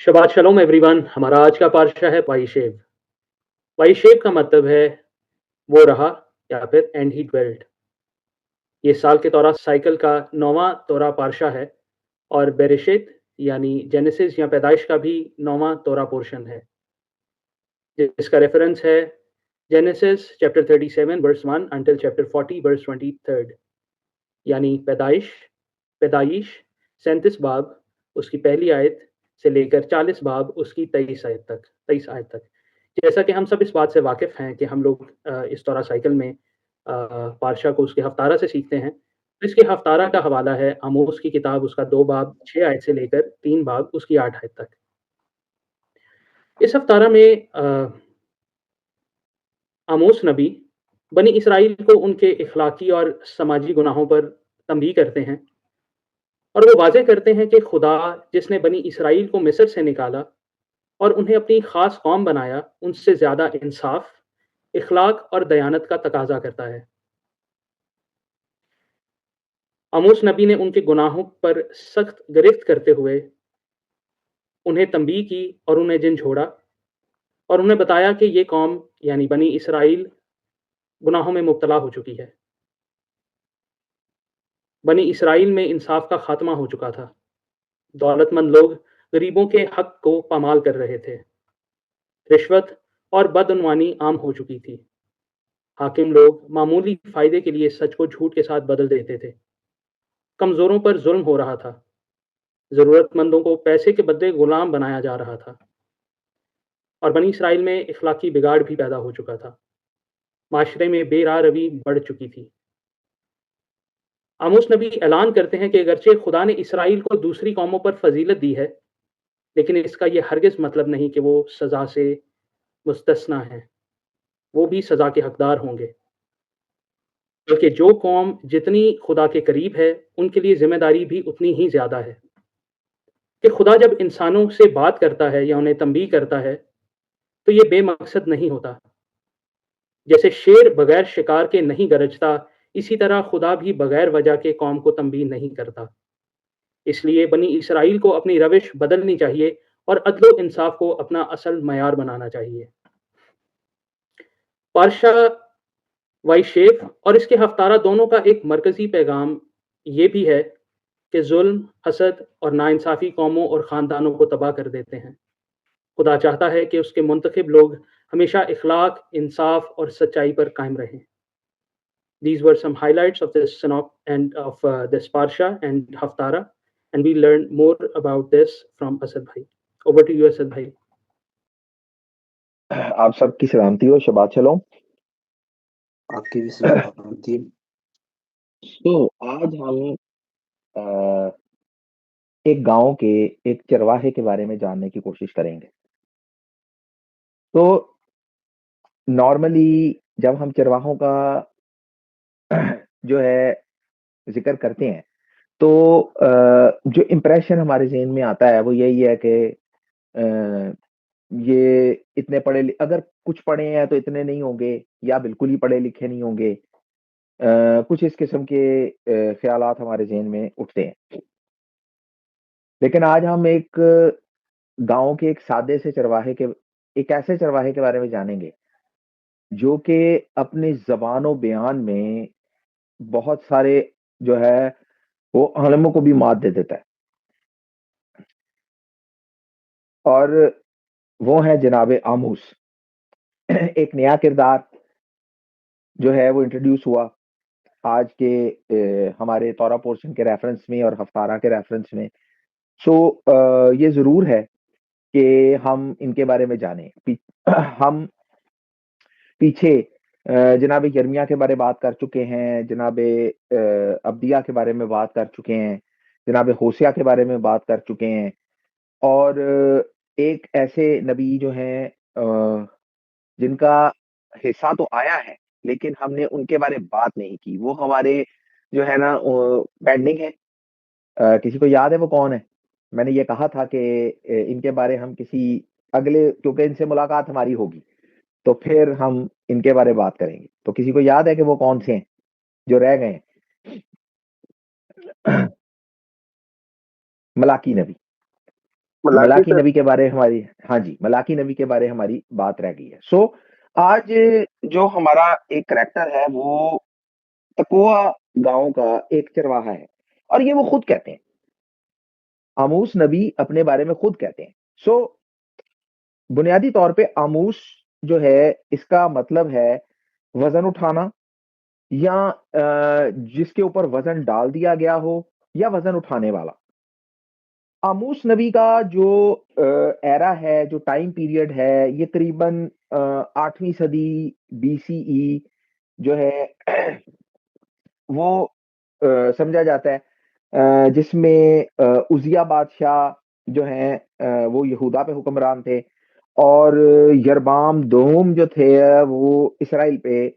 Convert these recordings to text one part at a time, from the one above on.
शबात शलोम everyone. हमारा आज का पार्शा है वाइशेव। वाइशेव का मतलब है वो रहा या फिर एंड ही ड्वेल्ट। ये साल के तौरा साइकिल का नौवां तौरा पार्शा है और बेरेशित यानी जेनेसिस या पैदाइश का भी नौवां तौरा पोर्शन है जिसका रेफरेंस है Genesis chapter 37 verse 1 until chapter 40 verse 23 यानी पैदाइश 37 बाब उसकी पहली आयत से लेकर 40 बाब उसकी 23 आयत तक। जैसा कि हम सब इस बात से वाकिफ़ हैं कि हम लोग इस तौरा साइकिल में पारशा को उसके हफ्तारा से सीखते हैं। तो इसके हफ्तारा का हवाला है आमोस की किताब उसका 2 बाब 6 आयत से लेकर 3 बाब उसकी 8 आयत तक। इस हफ्तारा में आमोस नबी बनी इसराइल को उनके इखलाकी और समाजी गुनाहों पर तंबीह करते हैं और वो वाज़ेह करते हैं कि खुदा जिसने बनी इसराइल को मिस्र से निकाला और उन्हें अपनी ख़ास कौम बनाया, उनसे ज़्यादा इंसाफ़, इख़लाक़ और दयानत का तकाज़ा करता है। आमोस नबी ने उनके गुनाहों पर सख्त गिरफ्त करते हुए उन्हें तंबीह की और उन्हें झिंझोड़ा और उन्हें बताया कि ये कौम यानी बनी इसराइल गुनाहों में मुब्तला हो चुकी है। बनी इसराइल में इंसाफ का खात्मा हो चुका था। दौलतमंद लोग गरीबों के हक को पामाल कर रहे थे। रिश्वत और बदउनवानी आम हो चुकी थी। हाकिम लोग मामूली फ़ायदे के लिए सच को झूठ के साथ बदल देते थे। कमज़ोरों पर जुल्म हो रहा था। ज़रूरतमंदों को पैसे के बदले गुलाम बनाया जा रहा था और बनी इसराइल में इखलाकी बिगाड़ भी पैदा हो चुका था। माशरे में बेराह रवी बढ़ चुकी थी। आमोस नबी ऐलान करते हैं कि अगरचे खुदा ने इसराइल को दूसरी कौमों पर फजीलत दी है, लेकिन इसका यह हरगिज़ मतलब नहीं कि वो सज़ा से मुस्तस्ना हैं। वो भी सज़ा के हकदार होंगे। बल्कि जो कौम जितनी खुदा के करीब है, उनके लिए ज़िम्मेदारी भी उतनी ही ज़्यादा है कि खुदा जब इंसानों से बात करता है या उन्हें तंबीह करता है, तो ये बेमकसद नहीं होता। जैसे शेर बगैर शिकार के नहीं गरजता, इसी तरह खुदा भी बगैर वजह के कौम को तंबीह नहीं करता। इसलिए बनी इसराइल को अपनी रविश बदलनी चाहिए और अदल इंसाफ को अपना असल मयार बनाना चाहिए। पारशा वाइशेफ और इसके हफ्तारा दोनों का एक मरकज़ी पैगाम ये भी है कि जुल्म, हसद और नाइंसाफ़ी कौमों और ख़ानदानों को तबाह कर देते हैं। खुदा चाहता है कि उसके मुंतखब लोग हमेशा इखलाक, इंसाफ और सच्चाई पर कायम रहें। These were some highlights of this synop and of this parsha and haftara, and we learned more about this from Asad Bhai. Over to you, Asad Bhai. आप सबकी सलामती हो, शबात शलोम। आपकी भी सलामती। तो आज हम एक गांव के एक चरवाहे के बारे में जानने की कोशिश करेंगे। तो नॉर्मली जब हम चरवाहों का जो है जिक्र करते हैं, तो जो इम्प्रेशन हमारे ज़हन में आता है वो यही है कि ये इतने अगर कुछ पढ़े हैं तो इतने नहीं होंगे या बिल्कुल ही पढ़े लिखे नहीं होंगे। कुछ इस किस्म के ख्यालात हमारे ज़हन में उठते हैं। लेकिन आज हम एक गाँव के एक सादे से एक ऐसे चरवाहे के बारे में जानेंगे, जो कि अपनी ज़बान बयान में बहुत सारे जो है वो आलिमों को भी मात दे देता है। और वो है जनाब आमूस। एक नया किरदार जो है वो इंट्रोड्यूस हुआ आज के हमारे तौरा पोर्शन के रेफरेंस में और हफ्तारा के रेफरेंस में। ये ज़रूर है कि हम इनके बारे में जानें। हम पीछे जनाब यर्मिया के बारे में बात कर चुके हैं, जनाब अब्दिया के बारे में बात कर चुके हैं, जनाब होशिया के बारे में बात कर चुके हैं और एक ऐसे नबी जो हैं जिनका हिस्सा तो आया है, लेकिन हमने उनके बारे में बात नहीं की। वो हमारे जो है ना पेंडिंग है। किसी को याद है वो कौन है? मैंने ये कहा था कि इनके बारे हम किसी अगले, क्योंकि इनसे मुलाकात हमारी होगी तो फिर हम इनके बारे में बात करेंगे। तो किसी को याद है कि वो कौन से हैं जो रह गए हैं? मलाकी नबी। मलाकी नबी के बारे हमारी हाँ जी, मलाकी नबी के बारे हमारी बात रह गई है। सो आज जो हमारा एक करैक्टर है वो तकोआ गाँव का एक चरवाहा है और ये वो खुद कहते हैं। आमूस नबी अपने बारे में खुद कहते हैं। सो बुनियादी तौर पे आमूस जो है इसका मतलब है वज़न उठाना या जिसके ऊपर वज़न डाल दिया गया हो या वज़न उठाने वाला। आमूस नबी का जो एरा है, जो टाइम पीरियड है, ये करीबन 8वीं सदी बीसीई जो है वो समझा जाता है, जिसमें उजिया बादशाह जो हैं वो यहूदा पे हुक्मरान थे और यरबाम दोम जो थे वो इसराइल पे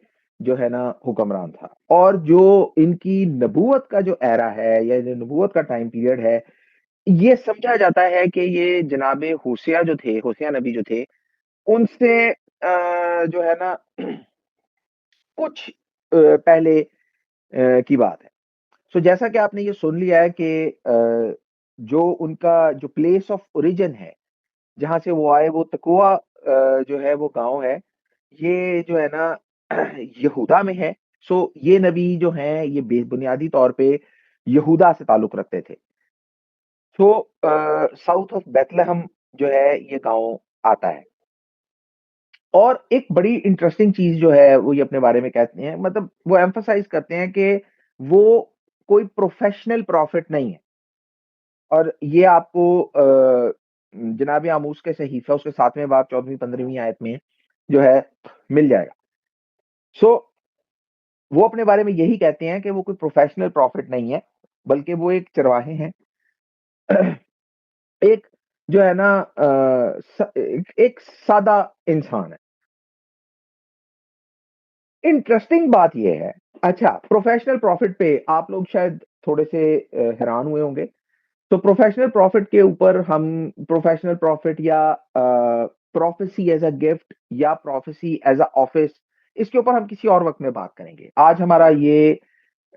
जो है ना हुक्मरान था। और जो इनकी नबूवत का जो एरा है या जो नबूवत का टाइम पीरियड है, ये समझा जाता है कि ये जनाबे होशिया जो थे, होशिया नबी जो थे, उनसे जो है ना कुछ पहले की बात है। सो जैसा कि आपने ये सुन लिया है कि जो उनका जो प्लेस ऑफ ओरिजिन है, जहाँ से वो आए, वो तकोआ जो है वो गाँव है। ये जो है ना यहूदा में है। सो ये नबी जो हैं ये बुनियादी तौर पे यहूदा से ताल्लुक रखते थे। सो साउथ ऑफ बेथलेहम जो है ये गाँव आता है। और एक बड़ी इंटरेस्टिंग चीज़ जो है वो ये अपने बारे में कहते हैं, मतलब वो एम्फसाइज़ करते हैं कि वो कोई प्रोफेशनल प्रॉफिट नहीं है। और ये आपको जनाब आमूस के सहीफ़ा उसके 7वें बाब 14वीं-15वीं आयत में जो है मिल जाएगा। सो वो अपने बारे में यही कहते हैं कि वो कोई प्रोफेशनल प्रॉफिट नहीं है, बल्कि वो एक चरवाहे हैं। एक जो है ना एक सादा इंसान है। इंटरेस्टिंग बात ये है, अच्छा, प्रोफेशनल प्रॉफिट पे आप लोग शायद थोड़े से हैरान हुए होंगे। तो प्रोफेशनल प्रॉफिट के ऊपर हम प्रोफेशनल प्रॉफिट या प्रोफेसी एज अ गिफ्ट या प्रोफेसी एज अ ऑफिस, इसके ऊपर हम किसी और वक्त में बात करेंगे। आज हमारा ये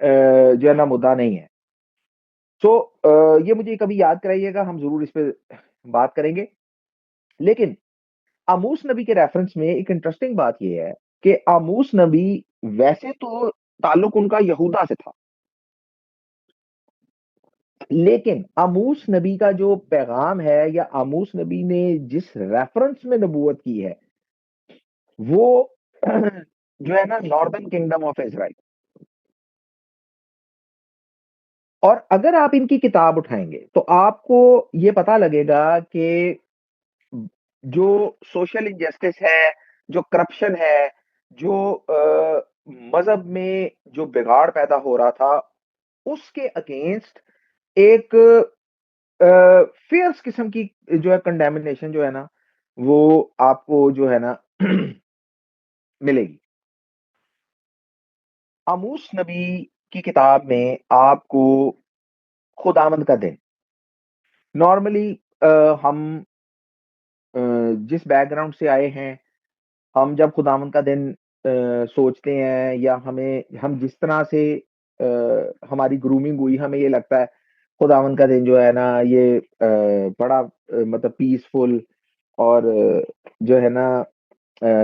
जो है ना मुद्दा नहीं है। सो ये मुझे कभी याद कराइएगा, हम जरूर इस पे बात करेंगे। लेकिन आमूस नबी के रेफरेंस में एक इंटरेस्टिंग बात ये है कि आमूस नबी वैसे तो ताल्लुक उनका यहूदा से था, लेकिन आमूस नबी का जो पैगाम है या आमूस नबी ने जिस रेफरेंस में नबूवत की है वो जो है ना नॉर्दर्न किंगडम ऑफ इजराइल। और अगर आप इनकी किताब उठाएंगे तो आपको ये पता लगेगा कि जो सोशल इनजस्टिस है, जो करप्शन है, जो मजहब में जो बिगाड़ पैदा हो रहा था, उसके अगेंस्ट एक फियर्स किस्म की जो है कंडेमिनेशन जो है ना वो आपको जो है ना मिलेगी। आमूस नबी की किताब में आपको खुदावंद का दिन, नॉर्मली हम जिस बैकग्राउंड से आए हैं, हम जब खुदावंद का दिन सोचते हैं या हम जिस तरह से हमारी ग्रूमिंग हुई, हमें ये लगता है खुदावंद का दिन जो है ना ये बड़ा मतलब पीसफुल और जो है ना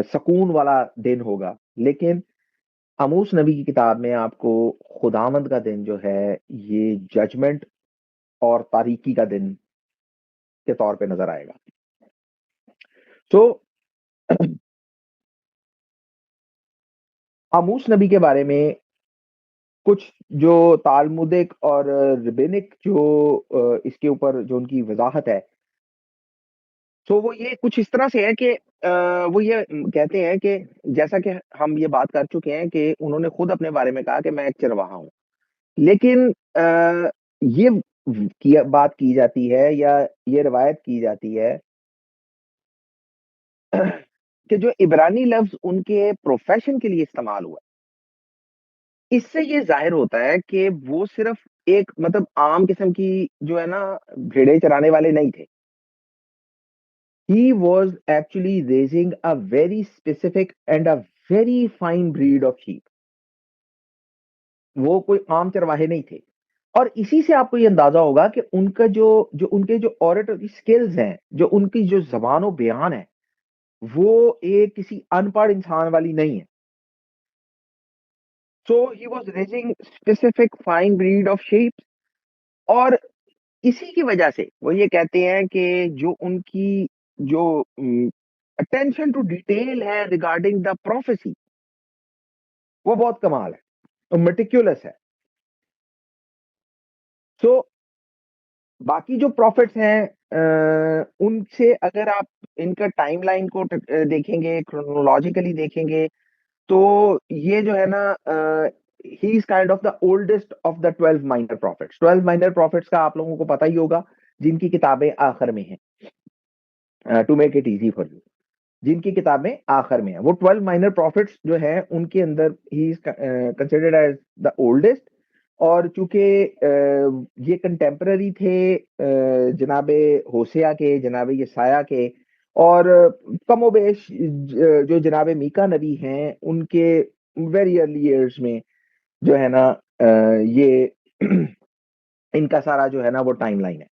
सुकून वाला दिन होगा। लेकिन आमूस नबी की किताब में आपको खुदावंद का दिन जो है ये जजमेंट और तारीकी का दिन के तौर पे नजर आएगा। तो आमूस नबी के बारे में कुछ जो तालमुदिक और रबिनिक जो इसके ऊपर जो उनकी वजाहत है, तो वो ये कुछ इस तरह से है कि वो ये कहते हैं कि जैसा कि हम ये बात कर चुके हैं कि उन्होंने खुद अपने बारे में कहा कि मैं एक चरवाहा हूँ। लेकिन ये बात की जाती है या ये रिवायत की जाती है कि जो इब्रानी लफ्ज उनके प्रोफेशन के लिए इस्तेमाल हुआ, इससे ये जाहिर होता है कि वो सिर्फ एक मतलब आम किस्म की जो है ना भेड़ें चराने वाले नहीं थे। He was actually raising a very specific and a very fine breed of sheep. वो कोई आम चरवाहे नहीं थे और इसी से आपको ये अंदाजा होगा कि उनका उनके जो ऑरेटरी स्किल्स हैं, जो उनकी जो ज़बान बयान है, वो एक किसी अनपढ़ इंसान वाली नहीं है। So he was raising specific fine breed of sheep, और इसी की वजह से वो ये कहते हैं कि जो उनकी जो अटेंशन टू डिटेल है रिगार्डिंग द प्रोफेसी, वो बहुत कमाल है, तो मेटिकुलस है। सो बाकी जो प्रॉफिट्स हैं, उनसे अगर आप इनका टाइमलाइन को देखेंगे, क्रोनोलॉजिकली देखेंगे, तो ये जो है ना, he is kind of the oldest of the 12 minor profits. 12 minor profits का आप लोगों को पता ही होगा, जिनकी किताबें आखिर में हैं, to make it easy for you, जिनकी किताबें आखिर में है, वो 12 माइनर प्रॉफिट्स जो है उनके अंदर he is considered as the oldest. और चूंकि ये कंटेम्पररी थे जनाबे होसिया के, जनाबे यसाया के, और कमोबेश जो जनाबे मीका नबी हैं उनके वेरी अर्ली ईयर्स में जो है ना, ये इनका सारा जो है ना वो टाइमलाइन है।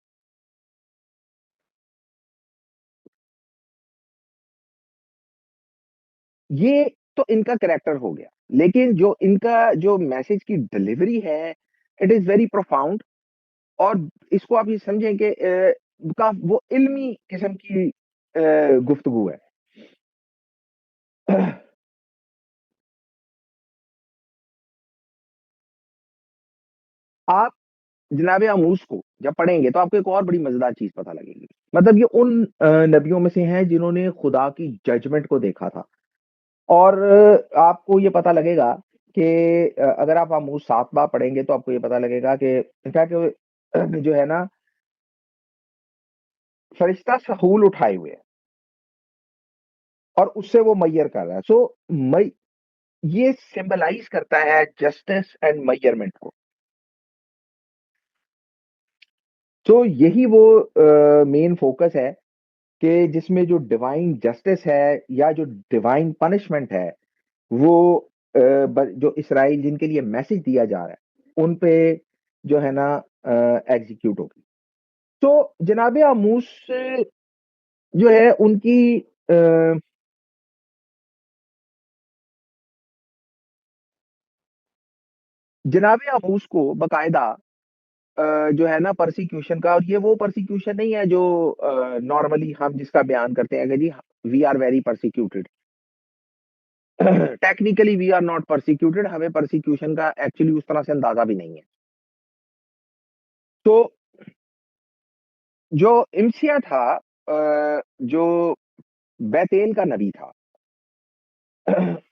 ये तो इनका कैरेक्टर हो गया, लेकिन जो इनका जो मैसेज की डिलीवरी है, इट इज वेरी प्रोफाउंड। और इसको आप ये समझें कि का वो इल्मी किस्म की गुफ्तगू है। आप जनाब आमूस को जब पढ़ेंगे तो आपको एक और बड़ी मजेदार चीज पता लगेगी। मतलब ये उन नबियों में से हैं जिन्होंने खुदा की जजमेंट को देखा था। और आपको ये पता लगेगा कि अगर आप आमूस 7 बार पढ़ेंगे तो आपको ये पता लगेगा कि इनफैक्ट जो है ना, फरिश्ता सहूल उठाए हुए है और उससे वो मैयर कर रहा है। सो मई ये सिंबलाइज करता है जस्टिस एंड मैयरमेंट को। तो यही वो मेन फोकस है कि जिसमें जो डिवाइन जस्टिस है या जो डिवाइन पनिशमेंट है, वो जो इसराइल जिनके लिए मैसेज दिया जा रहा है उन पे जो है ना एग्जीक्यूट होगी। तो जनाब आमूस जो है उनकी जनाब आमूस को बकायदा जो है ना परसिक्यूशन का, और ये वो परसिक्यूशन नहीं है जो नॉर्मली हम जिसका बयान करते हैं कि जी we are very persecuted. Technically we are not persecuted, हमें परसिक्यूशन का एक्चुअली उस तरह से अंदाजा भी नहीं है। तो जो इमसिया था, जो बैतेल का नबी था,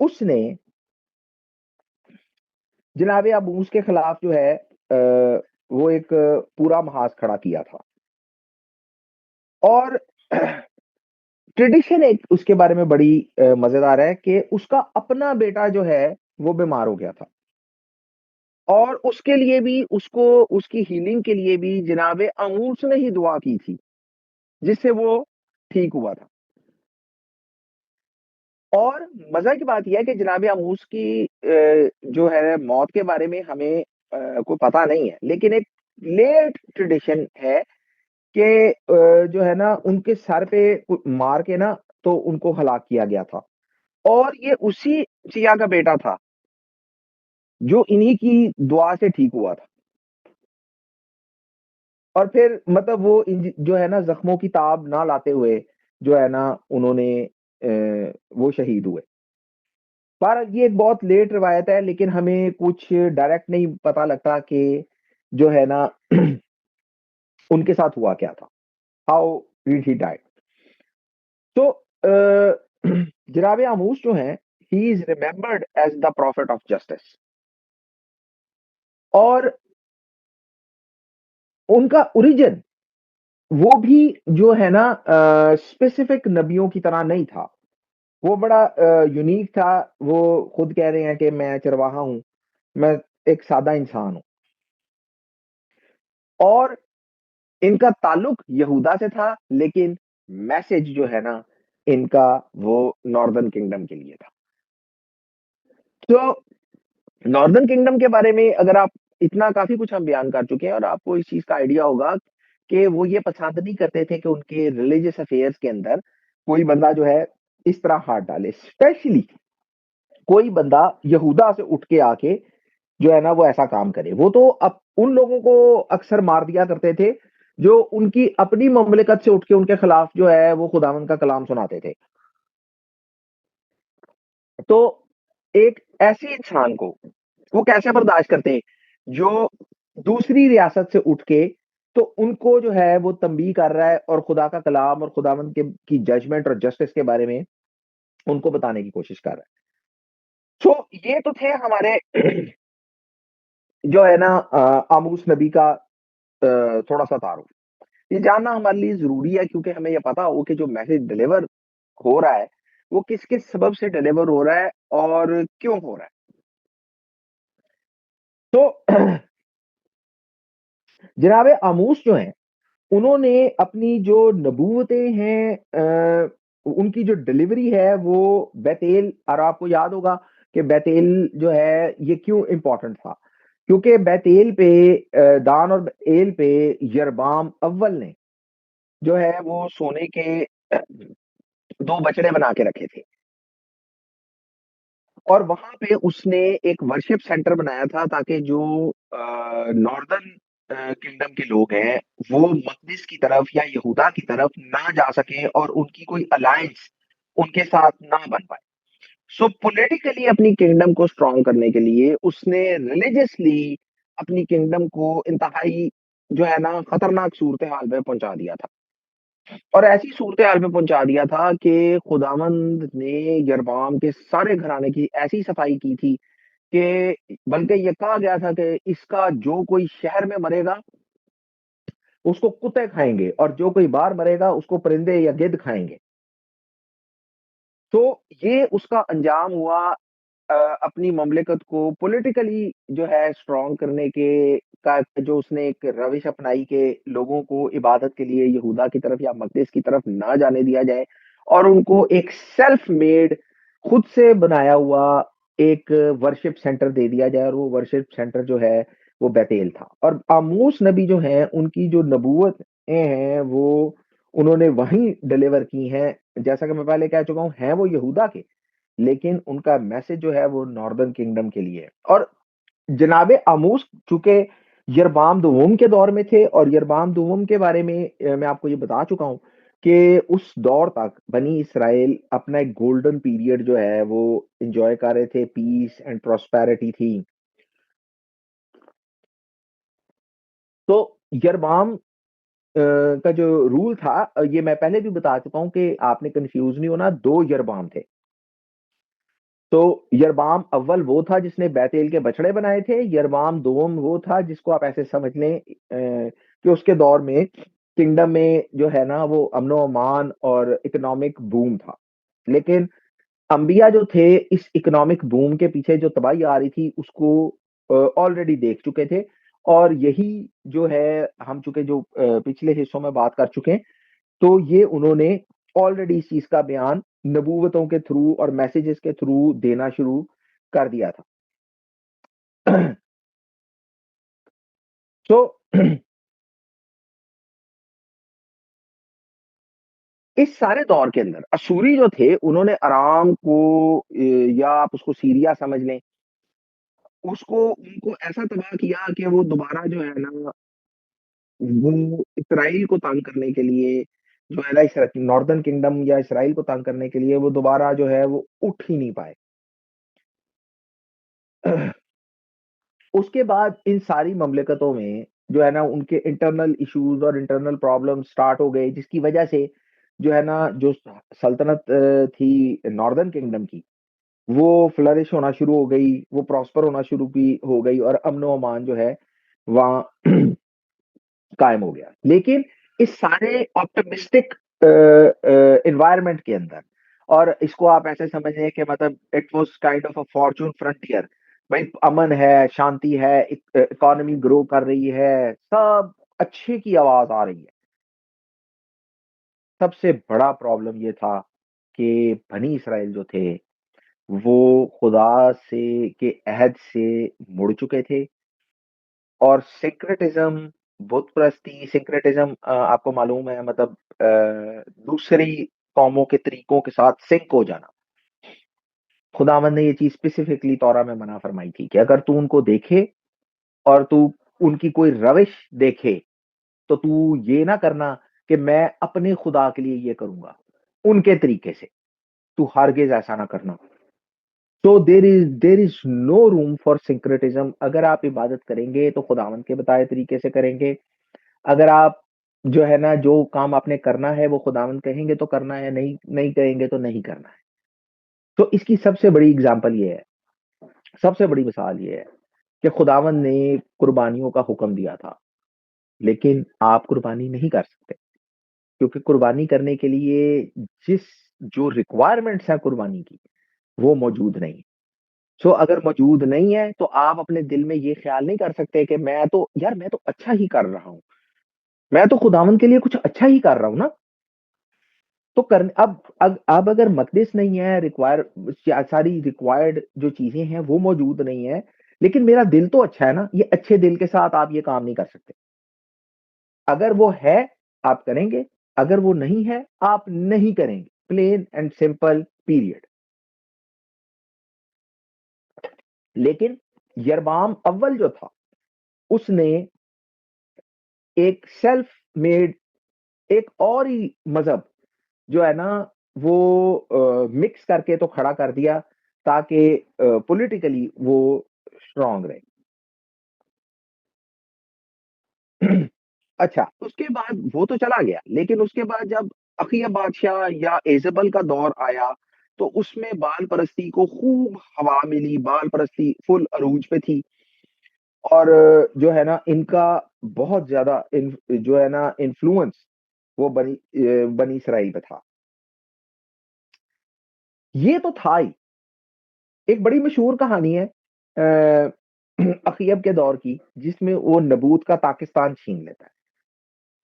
उसने जनाब अबूस के खिलाफ जो है वो एक पूरा महाज खड़ा किया था। और ट्रेडिशन एक उसके बारे में बड़ी मजेदार है कि उसका अपना बेटा जो है वो बीमार हो गया था, और उसके लिए भी उसको उसकी हीलिंग के लिए भी जनाब आमूस ने ही दुआ की थी, जिससे वो ठीक हुआ था। और मजा की बात यह है कि जनाब आमूस की जो है मौत के बारे में हमें कोई पता नहीं है, लेकिन एक लेट ट्रेडिशन है कि जो है ना उनके सर पे मार के ना तो उनको हलाक किया गया था, और ये उसी सिया का बेटा था जो इन्हीं की दुआ से ठीक हुआ था। और फिर मतलब वो जो है ना जख्मों की ताब ना लाते हुए जो है ना उन्होंने वो शहीद हुए। पर ये एक बहुत लेट रिवायत है, लेकिन हमें कुछ डायरेक्ट नहीं पता लगता कि जो है ना उनके साथ हुआ क्या था, हाउ डिड ही डाई। तो जनाब आमूस जो है, he is remembered as the prophet of justice. और उनका ओरिजिन वो भी जो है ना स्पेसिफिक नबियों की तरह नहीं था, वो बड़ा यूनिक था। वो खुद कह रहे हैं कि मैं चरवाहा हूं, मैं एक सादा इंसान हूं। और इनका ताल्लुक यहूदा से था, लेकिन मैसेज जो है ना इनका वो नॉर्दर्न किंगडम के लिए था। तो नॉर्दर्न किंगडम के बारे में अगर आप इतना काफ़ी कुछ हम बयान कर चुके हैं और आपको इस चीज़ का आइडिया होगा कि वो ये पसंद नहीं करते थे कि उनके रिलीजियस अफेयर्स के अंदर कोई बंदा जो है इस तरह हाथ डाले। स्पेशली कोई बंदा यहूदा से उठ के आके जो है ना वो ऐसा काम करे। वो तो अब उन लोगों को अक्सर मार दिया करते थे जो उनकी अपनी ममलिकत से उठ के उनके खिलाफ जो है वो खुदावंद का कलाम सुनाते थे। तो एक ऐसे इंसान को वो कैसे बर्दाश्त करते हैं जो दूसरी रियासत से उठ के तो उनको जो है वो तंबीह कर रहा है और खुदा का कलाम और खुदावंद के की जजमेंट और जस्टिस के बारे में उनको बताने की कोशिश कर रहा है। सो ये तो थे हमारे जो है ना आमूस नबी का थोड़ा-सा तारुफ। ये जानना हमारे लिए ज़रूरी है क्योंकि हमें ये पता हो कि जो मैसेज डिलीवर हो रहा है, वो किस-किस सबब से डिलीवर हो रहा है और क्यों हो रहा है। तो जनाब आमूस जो हैं, उन्होंने अपनी जो नबूवतें हैं उनकी जो डिलीवरी है वो बैतेल और आपको याद होगा कि बैतेल जो है ये क्यों इम्पोर्टेंट था? क्योंकि बैतेल पे दान और बैतेल पे यरबाम अव्वल ने जो है वो सोने के 2 बछड़े बना के रखे थे और वहाँ पे उसने एक वर्शिप सेंटर बनाया था ताकि जो नॉर्दर्न किंगडम के लोग हैं, वो मक़दिस की तरफ या यहूदा की तरफ ना जा सकें और उनकी कोई अलायंस उनके साथ ना बन पाए। सो पॉलिटिकली अपनी किंगडम को स्ट्रॉन्ग करने के लिए उसने रिलिजियसली अपनी किंगडम को इंतहाई जो है ना खतरनाक सूरत-ए-हाल में पहुँचा दिया था। और ऐसी सूरत-ए-हाल में पहुँचा दिया था कि खुदावंद ने यरबाम के सारे घराने की ऐसी सफाई की थी कि बल्कि ये कहा गया था कि इसका जो कोई शहर में मरेगा, उसको कुत्ते खाएँगे और जो कोई बाहर मरेगा, उसको परिंदे या गिद्ध खाएँगे। तो ये उसका अंजाम हुआ अपनी ममलिकत को पॉलिटिकली जो है स्ट्रॉन्ग करने के का जो उसने एक रविश अपनाई कि लोगों को इबादत के लिए यहूदा की तरफ या मक़दिस की तरफ ना जाने दिया जाए और उनको एक सेल्फ मेड खुद से बनाया हुआ एक वर्शिप सेंटर दे दिया जाए और वो वर्शिप सेंटर जो है वो बैतेल था। और आमूस नबी जो हैं उनकी जो नबूवतें हैं वो उन्होंने वहीं डिलीवर की हैं। जैसा कि मैं पहले कह चुका हूँ, हैं वो यहूदा के, लेकिन उनका मैसेज जो है वो नॉर्दर्न किंगडम के लिए है। और जनाब आमूस चूँकि यरबाम दोम के दौर में थे और यरबाम दोम के बारे में मैं आपको ये बता चुका हूँ कि उस दौर तक बनी इसराइल अपना एक गोल्डन पीरियड जो है वो एन्जॉय कर रहे थे, पीस एंड प्रॉस्पेरिटी थी। तो यरबाम का जो रूल था ये मैं पहले भी बता चुका हूँ कि आपने कन्फ्यूज़ नहीं होना, 2 यरबाम थे। तो यरबाम अव्वल वो था जिसने बैतेल के बछड़े बनाए थे, यरबाम दोम वो था जिसको आप ऐसे समझ लें कि उसके दौर में किंगडम में जो है ना वो अमन-ओ-अमान और इकोनॉमिक बूम था। लेकिन अंबिया जो थे इस इकोनॉमिक बूम के पीछे जो तबाही आ रही थी उसको ऑलरेडी देख चुके थे और यही जो है हम चूँकि जो पिछले हिस्सों में बात कर चुके हैं, तो ये उन्होंने ऑलरेडी इस चीज़ का बयान नबूवतों के थ्रू और मैसेजेस के थ्रू देना शुरू कर दिया था। तो इस सारे दौर के अंदर अशूरी जो थे उन्होंने अराम को या आप उसको सीरिया समझ लें, उसको उनको ऐसा तबाह किया कि वो दोबारा जो है ना वो इस्राइल को तंग करने के लिए जो है ना नॉर्दर्न किंगडम या इस्राइल को तंग करने के लिए वो दोबारा जो है वो उठ ही नहीं पाए। उसके बाद इन सारी ममलिकतों में जो है ना उनके इंटरनल इश्यूज और इंटरनल प्रॉब्लम स्टार्ट हो गए जिसकी वजह से जो है ना जो सल्तनत थी नॉर्दर्न किंगडम की वो फ्लरिश होना शुरू हो गई, वो प्रॉस्पर होना शुरू की हो गई और अमन-ओ-अमान जो है वहाँ कायम हो गया। लेकिन इस सारे ऑप्टिमिस्टिक एनवायरनमेंट के अंदर और इसको आप ऐसे समझिए कि मतलब it was kind of a Fortune frontier. भाई अमन है, शांति है, इकोनॉमी ग्रो कर रही है, सब अच्छे की आवाज़ आ रही है। सबसे बड़ा प्रॉब्लम ये था कि बनी इस्राइल जो थे, वो खुदा से के अहद से मुड़ चुके थे और सिंक्रेटिज्म, बुत परस्ती, सिंक्रेटिज्म आपको मालूम है मतलब दूसरी कौमों के तरीकों के साथ सिंक हो जाना। खुदावंद ने ये चीज स्पेसिफिकली तौरा में मना फरमाई थी कि अगर तू उनको देखे और तू उनकी कोई रविश देखे तो तू ये ना करना कि मैं अपने खुदा के लिए ये करूंगा, उनके तरीके से तू हरगिज ऐसा ना करना। तो there is no room for syncretism. अगर आप इबादत करेंगे तो खुदावंद के बताए तरीके से करेंगे। अगर आप जो है ना जो काम आपने करना है वो खुदावंद कहेंगे तो करना है, नहीं नहीं कहेंगे तो नहीं करना है। तो इसकी सबसे बड़ी एग्जांपल ये है, सबसे बड़ी मिसाल ये है कि खुदावंद ने कुर्बानियों का हुक्म दिया था, लेकिन आप कुर्बानी नहीं कर सकते क्योंकि कुर्बानी करने के लिए जिस जो रिक्वायरमेंट्स हैं कुर्बानी की वो मौजूद नहीं। सो अगर मौजूद नहीं है तो आप अपने दिल में ये ख्याल नहीं कर सकते कि मैं तो अच्छा ही कर रहा हूं, मैं तो खुदावंद के लिए कुछ अच्छा ही कर रहा हूं ना। तो कर अब अगर मकदिस नहीं है, सारी रिक्वायर्ड जो चीजें हैं वो मौजूद नहीं है, लेकिन मेरा दिल तो अच्छा है ना, ये अच्छे दिल के साथ आप ये काम नहीं कर सकते। अगर वो है आप करेंगे, अगर वो नहीं है आप नहीं करेंगे, प्लेन एंड सिंपल पीरियड। लेकिन यरबाम अव्वल जो था उसने एक सेल्फ मेड एक और ही मजहब जो है ना वो मिक्स करके तो खड़ा कर दिया ताकि पॉलिटिकली वो स्ट्रांग रहे। अच्छा, उसके बाद वो तो चला गया, लेकिन उसके बाद जब अखिया बादशाह या एजबल का दौर आया तो उसमें बाल परस्ती को खूब हवा मिली, बाल परस्ती फुल अरूज पे थी। और जो है ना इनका बहुत ज्यादा जो है ना इन्फ्लुएंस वो बनी इसराइल पे था। ये तो था ही। एक बड़ी मशहूर कहानी है अखियब के दौर की, जिसमें वो नबूत का पाकिस्तान छीन लेता है।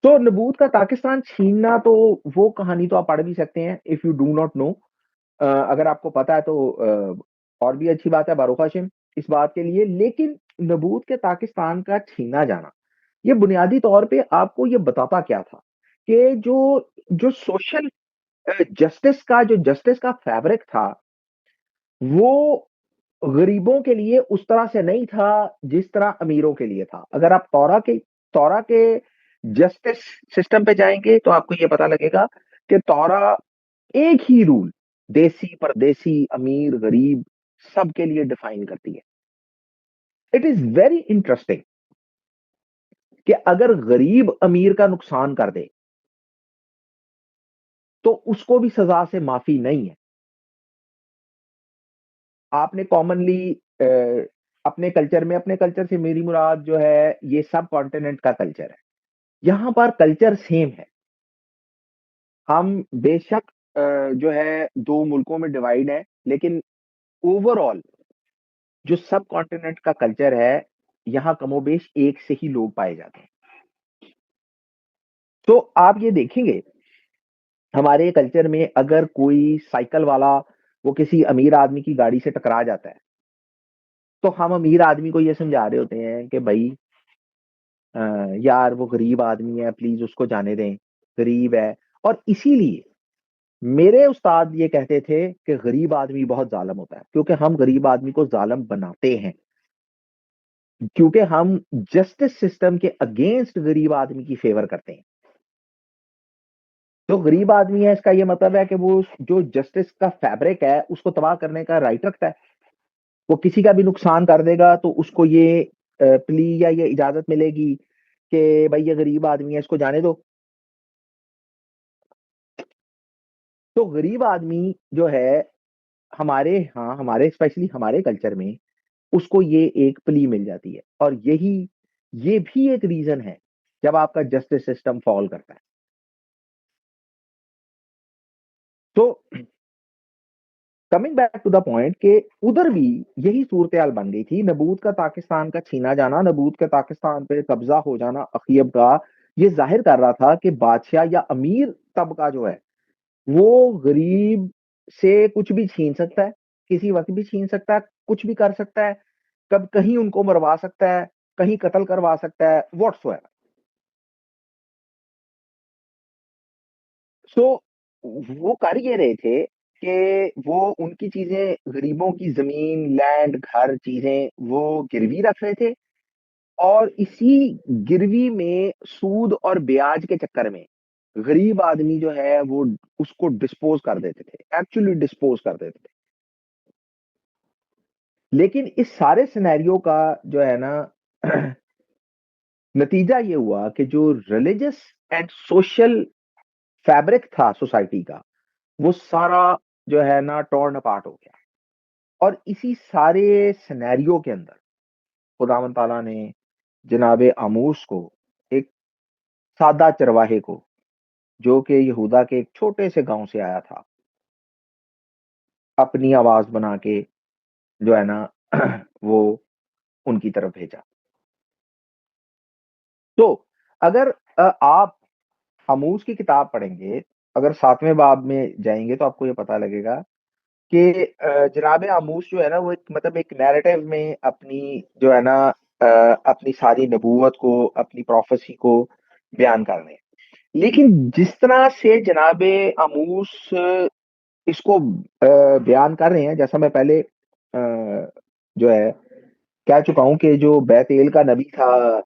तो नबूत का पाकिस्तान छीनना तो वो कहानी तो आप पढ़ भी सकते हैं if you do not know. अगर आपको पता है तो और भी अच्छी बात है, बारूक हाशिम, इस बात के लिए। लेकिन नबूत के पाकिस्तान का छीना जाना ये बुनियादी तौर पे आपको ये बताता क्या था कि जो जो सोशल जस्टिस का फैब्रिक था वो गरीबों के लिए उस तरह से नहीं था जिस तरह अमीरों के लिए था। अगर आप तौरा के जस्टिस सिस्टम पे जाएंगे तो आपको ये पता लगेगा कि तौरा एक ही रूल देसी परदेसी अमीर गरीब सबके लिए डिफाइन करती है। इट इज वेरी इंटरेस्टिंग कि अगर गरीब अमीर का नुकसान कर दे तो उसको भी सजा से माफी नहीं है। आपने कॉमनली अपने कल्चर से मेरी मुराद जो है ये सब कॉन्टिनेंट का कल्चर है। यहां पर कल्चर सेम है। हम बेशक जो है दो मुल्कों में डिवाइड है, लेकिन ओवरऑल जो सब कॉन्टिनेंट का कल्चर है यहाँ कमोबेश एक से ही लोग पाए जाते हैं। तो आप ये देखेंगे हमारे कल्चर में अगर कोई साइकिल वाला वो किसी अमीर आदमी की गाड़ी से टकरा जाता है तो हम अमीर आदमी को ये समझा रहे होते हैं कि भाई अ, यार वो गरीब आदमी है, प्लीज उसको जाने दें, गरीब है। और इसीलिए मेरे उस्ताद ये कहते थे कि गरीब आदमी बहुत जालिम होता है, क्योंकि हम गरीब आदमी को जालिम बनाते हैं, क्योंकि हम जस्टिस सिस्टम के अगेंस्ट गरीब आदमी की फेवर करते हैं। जो गरीब आदमी है इसका ये मतलब है कि वो जो जस्टिस का फैब्रिक है उसको तबाह करने का राइट रखता है। वो किसी का भी नुकसान कर देगा तो उसको ये प्ली या ये इजाजत मिलेगी कि भाई ये गरीब आदमी है इसको जाने दो। तो गरीब आदमी जो है हमारे स्पेशली हमारे कल्चर में उसको ये एक प्ली मिल जाती है। और ये भी एक रीजन है जब आपका जस्टिस सिस्टम फॉल करता है। तो coming back to the point कि उधर भी यही सूरत हाल बन गई थी। नबूत का पाकिस्तान का छीना जाना, नबूत के पाकिस्तान पे कब्जा हो जाना अखियब का, ये जाहिर कर रहा था कि बादशाह या अमीर तबका जो है वो गरीब से कुछ भी छीन सकता है, किसी वक्त भी छीन सकता है, कुछ भी कर सकता है, कब कहीं उनको मरवा सकता है। कहीं कत्ल करवा सकता है, व्हाट्सोएवर। सो वो कर ये रहे थे कि वो उनकी चीजें, गरीबों की जमीन, लैंड, घर, चीजें वो गिरवी रख रहे थे, और इसी गिरवी में सूद और ब्याज के चक्कर में गरीब आदमी जो है वो उसको डिस्पोज कर देते थे, एक्चुअली डिस्पोज कर देते थे। लेकिन इस सारे सिनेरियो का जो है ना नतीजा ये हुआ कि जो रिलीजियस एंड सोशल फैब्रिक था सोसाइटी का, वो सारा जो है ना टॉर्न अपार्ट हो गया। और इसी सारे सिनेरियो के अंदर खुदावंद ताला ने जनाबे आमूस को, एक सादा चरवाहे को, जो कि यहूदा के एक छोटे से गांव से आया था, अपनी आवाज बना के जो है ना वो उनकी तरफ भेजा। तो अगर आप आमूस की किताब पढ़ेंगे, अगर 7वें बाब में जाएंगे, तो आपको ये पता लगेगा कि जनाबे आमूस जो है ना वो एक मतलब एक नैरेटिव में अपनी जो है ना अपनी सारी नबूवत को, अपनी प्रोफेसी को बयान कर रहे हैं। लेकिन जिस तरह से जनाबे आमूस इसको बयान कर रहे हैं, जैसा मैं पहले जो है कह चुका हूं कि जो बैतेल का नबी था,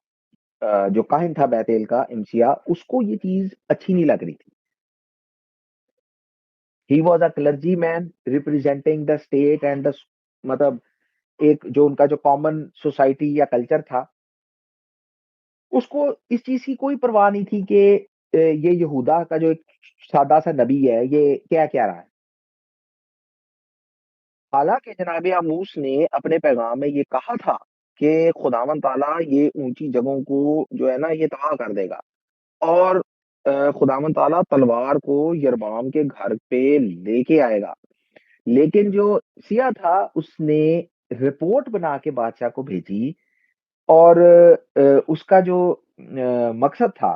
जो काहिन था बैतेल का, इमसिया, उसको ये चीज अच्छी नहीं लग रही थी। He was a clergy man representing the state and the, मतलब एक जो उनका जो कॉमन सोसाइटी या कल्चर था, उसको इस चीज की कोई परवाह नहीं थी कि ये यहूदा का जो एक सादा सा नबी है ये क्या क्या रहा है। हालांकि जनाब आमूस ने अपने पैगाम में ये कहा था कि खुदावन ताला ये ऊंची जगहों को जो है ना ये तबाह कर देगा, और खुदावन ताला तलवार को यरबाम के घर पे लेके आएगा। लेकिन जो सिया था उसने रिपोर्ट बना के बादशाह को भेजी, और उसका जो मकसद था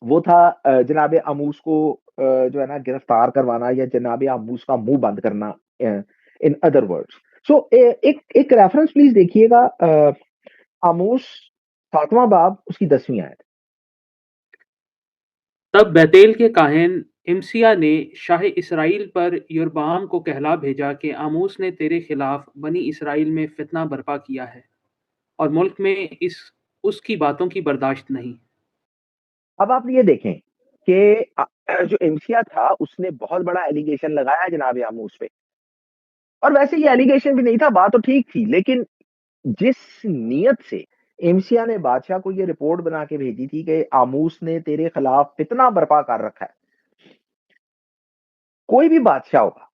वो था जनाब आमूस को जो है ना गिरफ्तार करवाना, या जनाब आमूस का मुंह बंद करना, इन अदर वर्ड्स। सो एक एक रेफरेंस प्लीज देखिएगा, आमूस 7वां बाब उसकी 10वीं आयत। तब बैतेल के काहिन इमसिया ने शाह इसराइल पर यरबाम को कहला भेजा कि आमूस ने तेरे खिलाफ बनी इसराइल में फितना बर्पा किया है और मुल्क में इस उसकी बातों की बर्दाश्त नहीं। अब आप ये देखें कि जो इमसिया था उसने बहुत बड़ा एलिगेशन लगाया जनाब आमूस पे, और वैसे ये एलिगेशन भी नहीं था, बात तो ठीक थी, लेकिन जिस नीयत से एमसिया ने बादशाह को ये रिपोर्ट बना के भेजी थी कि आमूस ने तेरे खिलाफ फितना बर्पा कर रखा है, कोई भी बादशाह होगा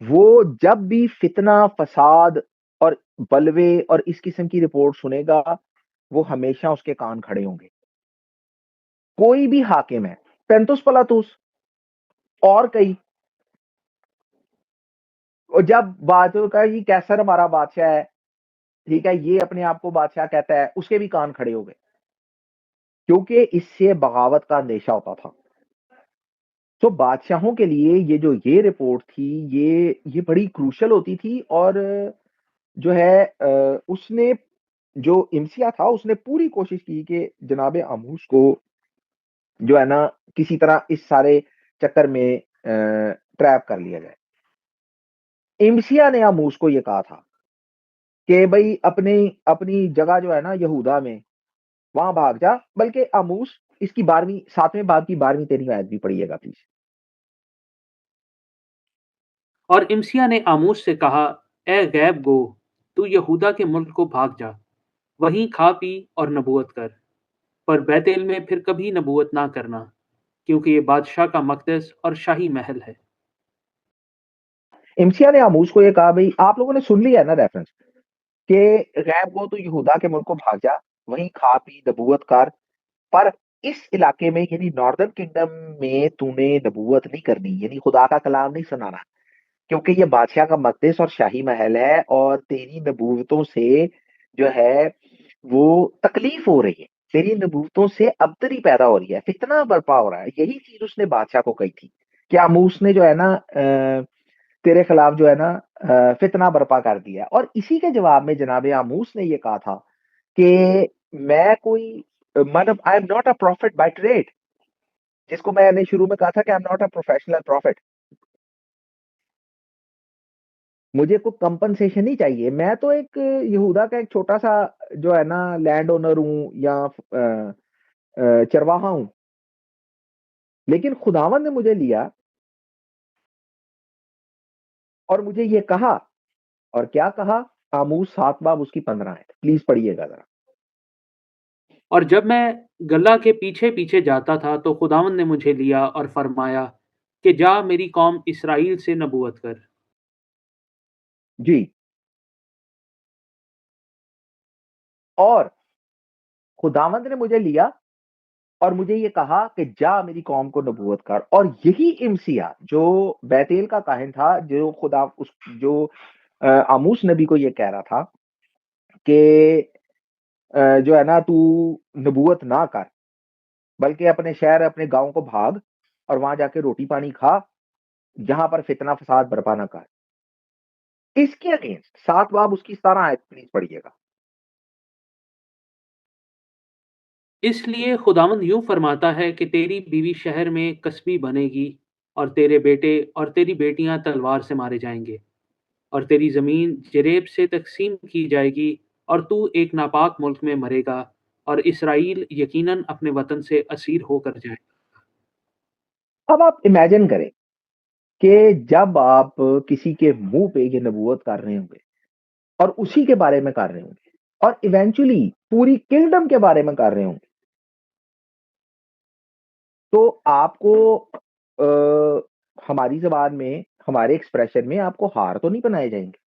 वो जब भी फितना, फसाद और बलवे और इस किस्म की रिपोर्ट सुनेगा, वो हमेशा उसके कान खड़े होंगे। कोई भी हाकिम है, पेंतुस पलातुस और कई, और जब बात का ये कैसर हमारा बादशाह है, ठीक है, ये अपने आप को बादशाह कहता है, उसके भी कान खड़े हो गए, क्योंकि इससे बगावत का अंदेशा होता था। तो बादशाहों के लिए ये रिपोर्ट थी, ये बड़ी क्रूशल होती थी। और जो है उसने, जो इमसिया था, उसने पूरी कोशिश की कि जनाबे आमूस को जो है ना किसी तरह इस सारे चक्कर में ट्रैप कर लिया जाए। इमसिया ने आमूस को ये कहा था कि भाई अपनी अपनी जगह जो है ना यहूदा में, वहां भाग जा। बल्कि आमूस इसकी 12वीं 7वें बाब की 12वीं 13वीं आयत भी पढ़िएगा प्लीज। और इमसिया ने आमूस से कहा, ए गैब गो, तू यहूदा के मुल्क को भाग जा, वहीं खा पी और नबूवत कर, पर बैतेल में फिर कभी नबूवत ना करना, क्योंकि ये बादशाह का मकदस और शाही महल है। इमसिया ने आमूस को ये कहा, भाई आप लोगों ने सुन लिया है ना रेफरेंस, कि गैब गो, तू यहूदा के मुल्क को भाग जा, वहीं खा पी नबूवत कर, पर इस इलाके में यानी नॉर्दर्न किंगडम में तूने नबूवत नहीं करनी, यानी खुदा का कलाम नहीं सुनाना, क्योंकि ये बादशाह का मकदस और शाही महल है, और तेरी नबूवतों से जो है वो तकलीफ हो रही है, तेरी नबूवतों से अबतरी पैदा हो रही है, फितना बर्पा हो रहा है। यही चीज उसने बादशाह को कही थी कि आमूस ने जो है ना तेरे खिलाफ जो है ना फितना बर्पा कर दिया। और इसी के जवाब में जनाब आमूस ने ये कहा था कि मैं कोई मतलब आई am not a profit by trade, जिसको मैंने शुरू में कहा था कि आई am not a professional profit. मुझे कोई कंपनसेशन नहीं चाहिए, मैं तो एक यहूदा का एक छोटा सा जो है ना लैंड ओनर हूं या चरवाहा हूं, लेकिन खुदावन ने मुझे लिया और मुझे ये कहा। और क्या कहा? आमूस 7 बाब उसकी 15 है, प्लीज पढ़िएगा जरा। और जब मैं गल्ला के पीछे-पीछे जाता था तो खुदावंद ने मुझे लिया और फरमाया कि जा मेरी कौम इसराइल से नबूवत कर। जी। और खुदावंद ने मुझे लिया और मुझे ये कहा कि जा मेरी कौम को नबूवत कर। और यही इमसिया जो बैतेल का काहिन था, जो खुदा उस जो आमूस नबी को ये कह रहा था कि जो है ना तू नबूवत ना कर, बल्कि अपने शहर अपने गांव को भाग और वहां जाके रोटी पानी खा, जहां पर फितना फसाद बर्पा ना कर। इसके अगेंस्ट 7 बाब उसकी 17 आयत प्लीज पढ़िएगा। इसलिए खुदावंद यूं फरमाता है कि तेरी बीवी शहर में कसबी बनेगी और तेरे बेटे और तेरी बेटियां तलवार से मारे जाएंगे और तेरी जमीन जरेब से तकसीम की जाएगी और तू एक नापाक मुल्क में मरेगा और इसराइल यकीनन अपने वतन से असीर होकर जाएगा। अब आप इमेजिन करें कि जब आप किसी के मुंह पे ये नबूवत कर रहे होंगे और उसी के बारे में कर रहे होंगे और इवेंचुअली पूरी किंगडम के बारे में कर रहे होंगे, तो आपको हमारी जबान में, हमारे एक्सप्रेशन में आपको हार तो नहीं बनाए जाएंगे।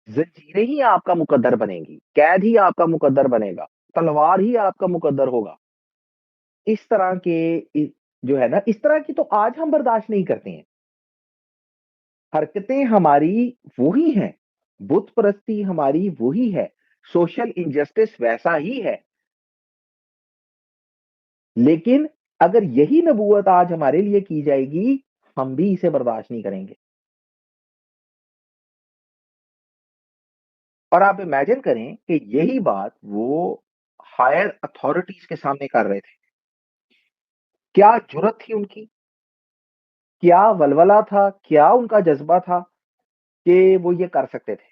जंजीरें ही आपका मुकद्दर बनेंगी, कैद ही आपका मुकद्दर बनेगा, तलवार ही आपका मुकद्दर होगा। इस तरह के जो है ना, इस तरह की तो आज हम बर्दाश्त नहीं करते हैं। हरकतें हमारी वही हैं, बुत परस्ती हमारी वही है, सोशल इनजस्टिस वैसा ही है। लेकिन अगर यही नबूवत आज हमारे लिए की जाएगी, हम भी इसे बर्दाश्त नहीं करेंगे। और आप इमेजिन करें कि यही बात वो हायर अथॉरिटीज के सामने कर रहे थे। क्या जुर्रत थी उनकी, क्या वलवला था, क्या उनका जज्बा था कि वो ये कर सकते थे।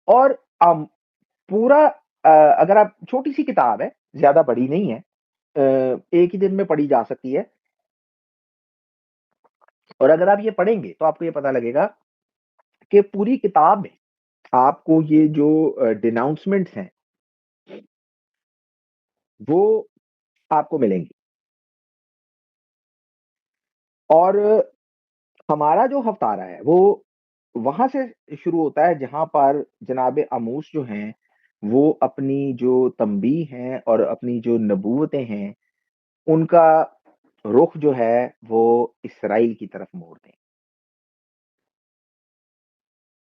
और पूरा अगर आप, छोटी सी किताब है, ज्यादा बड़ी नहीं है, एक ही दिन में पढ़ी जा सकती है। और अगर आप ये पढ़ेंगे तो आपको ये पता लगेगा कि पूरी किताब में आपको ये जो डिनाउंसमेंट्स हैं वो आपको मिलेंगी। और हमारा जो हफ्तारा है वो वहां से शुरू होता है जहां पर जनाब आमूस जो हैं वो अपनी जो तंबीह हैं और अपनी जो नबूवतें हैं उनका रुख जो है वो इसराइल की तरफ मोड़ दें।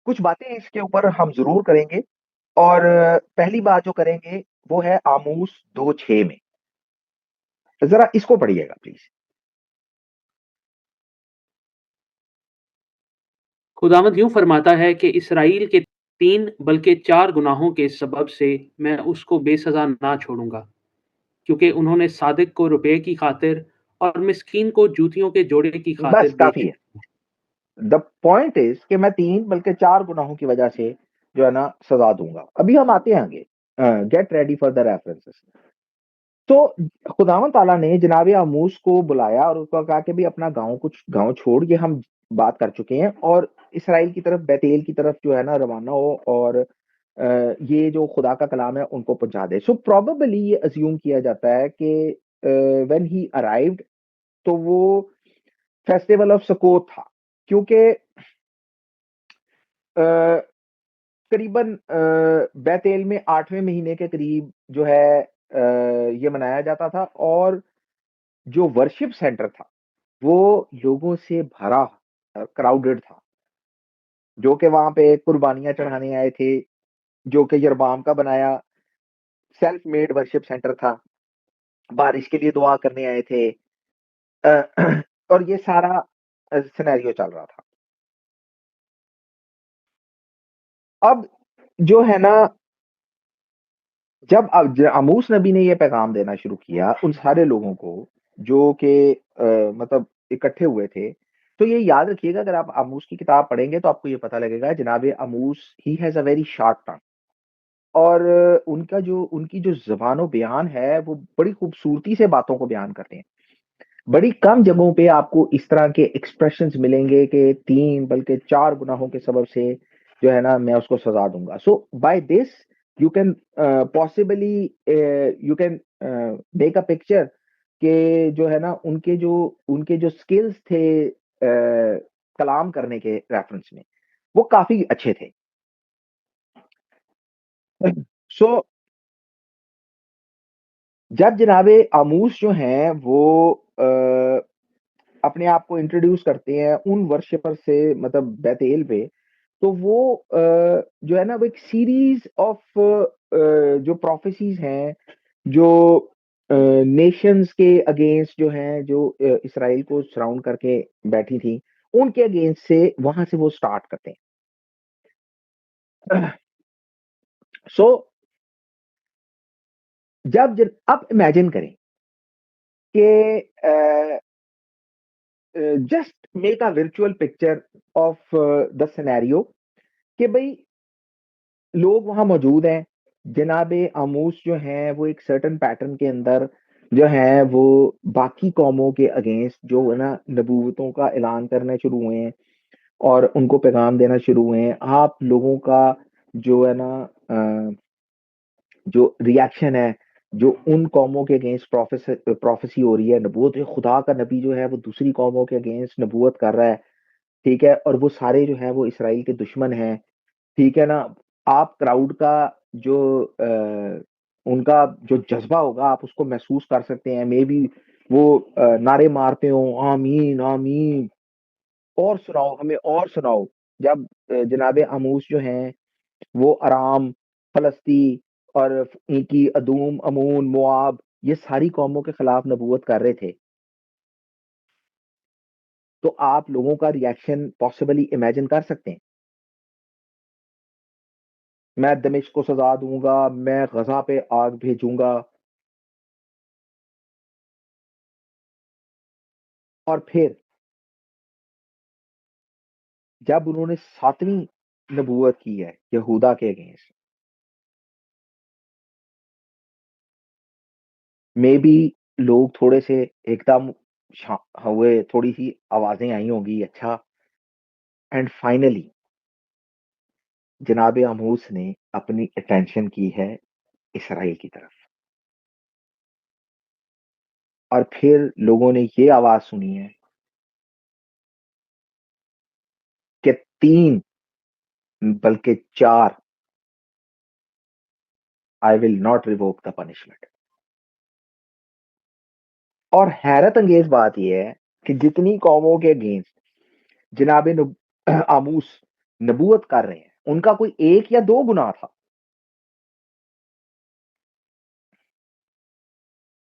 कुछ बातें इसके ऊपर हम जरूर करेंगे। और पहली बात जो करेंगे वो है आमूस 2:6 में। जरा इसको पढ़िएगा प्लीज। खुदावंद यूं फरमाता है कि इसराइल के 3 बल्कि 4 गुनाहों के सबब से मैं उसको बेसज़ा ना छोड़ूंगा, क्योंकि उन्होंने सादिक को रुपए की खातिर और मिस्कीन को जूतियों के जोड़े की खातिर बस बेच काफी है। दिया। द पॉइंट इज कि मैं 3 बल्कि 4 गुनाहों की वजह से जो है ना सजा दूंगा। अभी हम आते हैं आगे। Get ready for the references. तो खुदावंद ताला ने जनाब आमूस को बुलाया और उसको कहा कि भी अपना गांव, कुछ गांव छोड़, ये हम बात कर चुके हैं, और इसराइल की तरफ, बैतेल की तरफ जो है ना रवाना हो और ये जो खुदा का कलाम है उनको पहुंचा दे। सो प्रोबेबली ये अज्यूम किया जाता है कि व्हेन ही अराइव्ड तो वो फेस्टिवल ऑफ सकोत था, क्योंकि करीबन बैतेल में 8वें महीने के करीब जो है ये मनाया जाता था। और जो वर्शिप सेंटर था वो लोगों से भरा क्राउडेड था, जो कि वहां पे कुर्बानियां चढ़ाने आए थे, जो कि यरबाम का बनाया सेल्फ मेड वर्शिप सेंटर था। बारिश के लिए दुआ करने आए थे, और ये सारा सिनेरियो चल रहा था। अब जो है ना, जब आमूस नबी ने ये पैगाम देना शुरू किया उन सारे लोगों को जो कि मतलब इकट्ठे हुए थे, तो ये याद रखिएगा, अगर आप आमूस की किताब पढ़ेंगे तो आपको ये पता लगेगा, जनाब Amos he has a very short tongue. और उनकी जो ज़बान बयान है वो बड़ी खूबसूरती से बातों को बयान करते हैं। बड़ी कम जगहों पे आपको इस तरह के एक्सप्रेशंस मिलेंगे कि 3 बल्कि 4 गुनाहों के सबब से जो है ना मैं उसको सज़ा दूँगा। So by this you can possibly you can make a picture कि जो है ना उनके जो स्किल्स थे कलाम करने के रेफरेंस में, वो काफ़ी अच्छे थे। सो जब जनाबे आमूस जो हैं वो अपने आप को इंट्रोड्यूस करते हैं उन वर्शिपर से, मतलब बैतेल पे, तो वो जो है ना वो एक सीरीज ऑफ जो प्रोफेसीज हैं जो नेशंस के अगेंस्ट जो हैं, जो इसराइल को सराउंड करके बैठी थी, उनके अगेंस्ट से वहां से वो स्टार्ट करते हैं। सो अब इमेजिन करें कि just make a virtual picture of the scenario कि भाई लोग वहां मौजूद हैं, जनाबे आमूस जो हैं वो एक सर्टेन पैटर्न के अंदर जो है वो बाकी कौमों के अगेंस्ट जो है ना नबूवतों का ऐलान करना शुरू हुए हैं और उनको पैगाम देना शुरू हुए हैं। आप लोगों का जो है ना जो रिएक्शन है, जो उन कौमों के अगेंस्ट प्रोफेसी हो रही है, नबूवत खुदा का नबी जो है वो दूसरी कौमों के अगेंस्ट नबूवत कर रहा है, ठीक है, और वो सारे जो है वो इसराइल के दुश्मन हैं, ठीक है ना। आप क्राउड का जो उनका जो जज्बा होगा आप उसको महसूस कर सकते हैं। मे बी वो नारे मारते हो, आमीन आमीन, और सुनाओ हमें और सुनाओ। जब जनाबे आमूस जो हैं वो अराम, फलस्ती और इनकी अदूम, अमून, मोआब, ये सारी कौमों के खिलाफ नबूवत कर रहे थे, तो आप लोगों का रिएक्शन पॉसिबली इमेजिन कर सकते हैं। मैं दमिश्क को सजा दूंगा, मैं गजा पे आग भेजूंगा। और फिर जब उन्होंने 7वीं नबूवत की है यहूदा के अगेंस्ट, मे बी लोग थोड़े से एकदम हुए, थोड़ी सी आवाजें आई होंगी, अच्छा। एंड फाइनली जनाब आमूस ने अपनी अटेंशन की है इसराइल की तरफ, और फिर लोगों ने ये आवाज सुनी है कि 3 बल्कि 4, I will not revoke the punishment. और हैरत अंगेज बात यह है कि जितनी कौमों के अगेंस्ट जनाब आमूस नबूवत कर रहे हैं, उनका कोई 1 या 2 गुनाह था,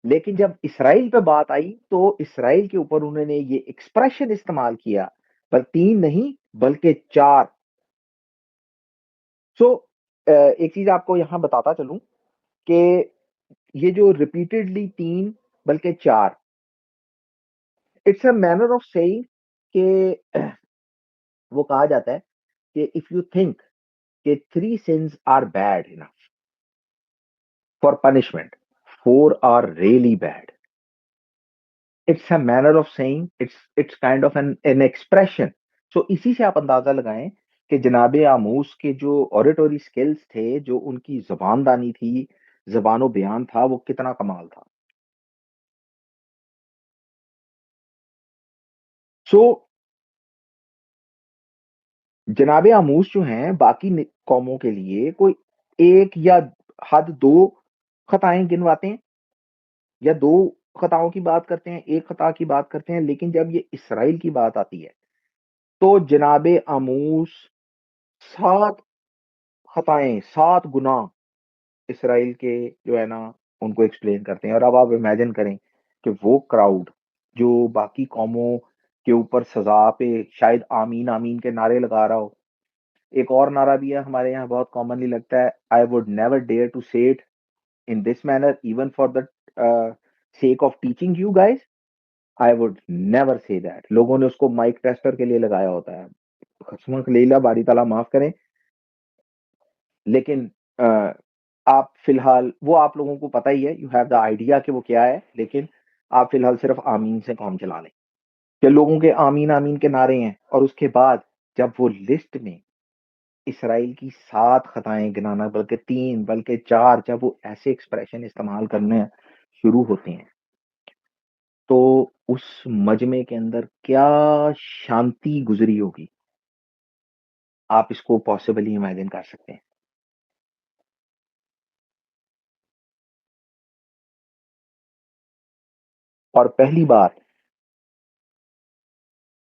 लेकिन जब इसराइल पे बात आई तो इसराइल के ऊपर उन्होंने ये एक्सप्रेशन इस्तेमाल किया, पर 3 नहीं बल्कि 4। सो एक चीज आपको यहां बताता चलूं कि ये जो रिपीटेडली 3 बल्कि 4, it's a manner of saying कि वो कहा जाता है कि इफ यू थिंक कि 3 sins are bad enough for punishment, 4 are really bad. It's a manner of saying, it's kind of an expression. So इसी से आप अंदाजा लगाएं कि जनाबे आमूस के जो ऑरेटोरी स्किल्स थे, जो उनकी जबानदानी थी, जबानो बयान था, वो कितना कमाल था। सो जनाबे आमूस जो हैं बाकी कौमों के लिए कोई 1 या हद 2 खताएं गिनवाते हैं, या 2 खताओं की बात करते हैं, 1 खता की बात करते हैं, लेकिन जब ये इसराइल की बात आती है तो जनाबे आमूस 7 खताएं, 7 गुनाह इसराइल के जो है ना उनको एक्सप्लेन करते हैं। और अब आप इमेजिन करें कि वो क्राउड जो बाकी कौमों के ऊपर सज़ा पे शायद आमीन, आमीन के नारे लगा रहा हो। एक और नारा भी है हमारे यहाँ बहुत कॉमनली लगता है, I would never dare to say it in this manner even for the sake of teaching you guys, I would never say that। लोगों ने उसको माइक टेस्टर के लिए लगाया होता है। खसमक लीला बारी ताला माफ करें, लेकिन आप फिलहाल वो आप लोगों को पता ही है, यू हैव द आइडिया कि वो क्या है, लेकिन आप फिलहाल सिर्फ आमीन से काम चला लें कि लोगों के आमीन आमीन के नारे हैं। और उसके बाद जब वो लिस्ट में इसराइल की 7 खताएं गिनाना, बल्कि 3 बल्कि 4, जब वो ऐसे एक्सप्रेशन इस्तेमाल करने शुरू होते हैं, तो उस मजमे के अंदर क्या शांति गुजरी होगी, आप इसको पॉसिबली इमेजिन कर सकते हैं। और पहली बात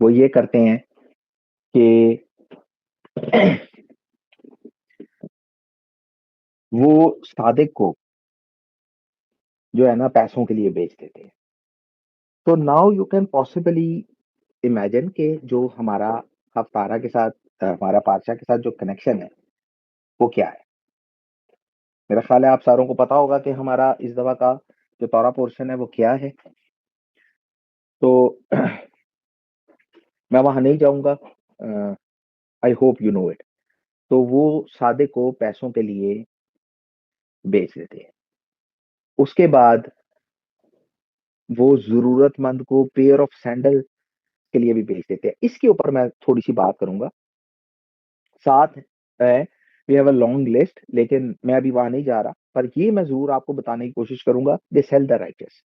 वो ये करते हैं कि वो सादिक को जो है ना पैसों के लिए बेच देते हैं। तो now you can possibly imagine कि जो हमारा हफ्तारा के साथ हमारा पादशाह के साथ जो कनेक्शन है वो क्या है। मेरा ख्याल है आप सारों को पता होगा कि हमारा इस दफा का जो तौरा पोर्शन है वो क्या है। तो मैं वहां नहीं जाऊंगा, I hope you know it. तो वो सादिक को पैसों के लिए बेच देते हैं। उसके बाद वो जरूरतमंद को पेयर ऑफ सैंडल के लिए भी बेच देते हैं। इसके ऊपर मैं थोड़ी सी बात करूंगा, साथ है we have a long list, लेकिन मैं अभी वहां नहीं जा रहा, पर ये मैं जरूर आपको बताने की कोशिश करूंगा, दे सेल द राइचस।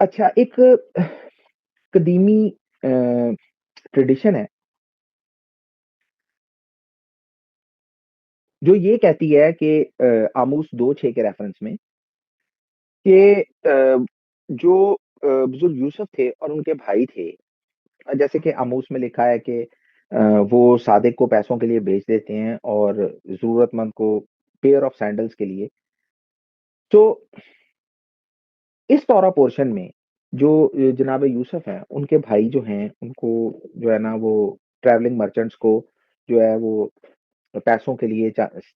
अच्छा, एक कदीमी ट्रेडिशन है जो ये कहती है कि आमूस 2:6 के रेफरेंस में कि जो बुजुर्ग यूसुफ थे और उनके भाई थे, जैसे कि आमूस में लिखा है कि वो सादिक को पैसों के लिए बेच देते हैं और जरूरतमंद को पेयर ऑफ सैंडल्स के लिए। तो इस तौरा पोर्शन में जो जनाब यूसुफ हैं, उनके भाई जो हैं, उनको जो है ना वो ट्रैवलिंग मर्चेंट्स को जो है वो पैसों के लिए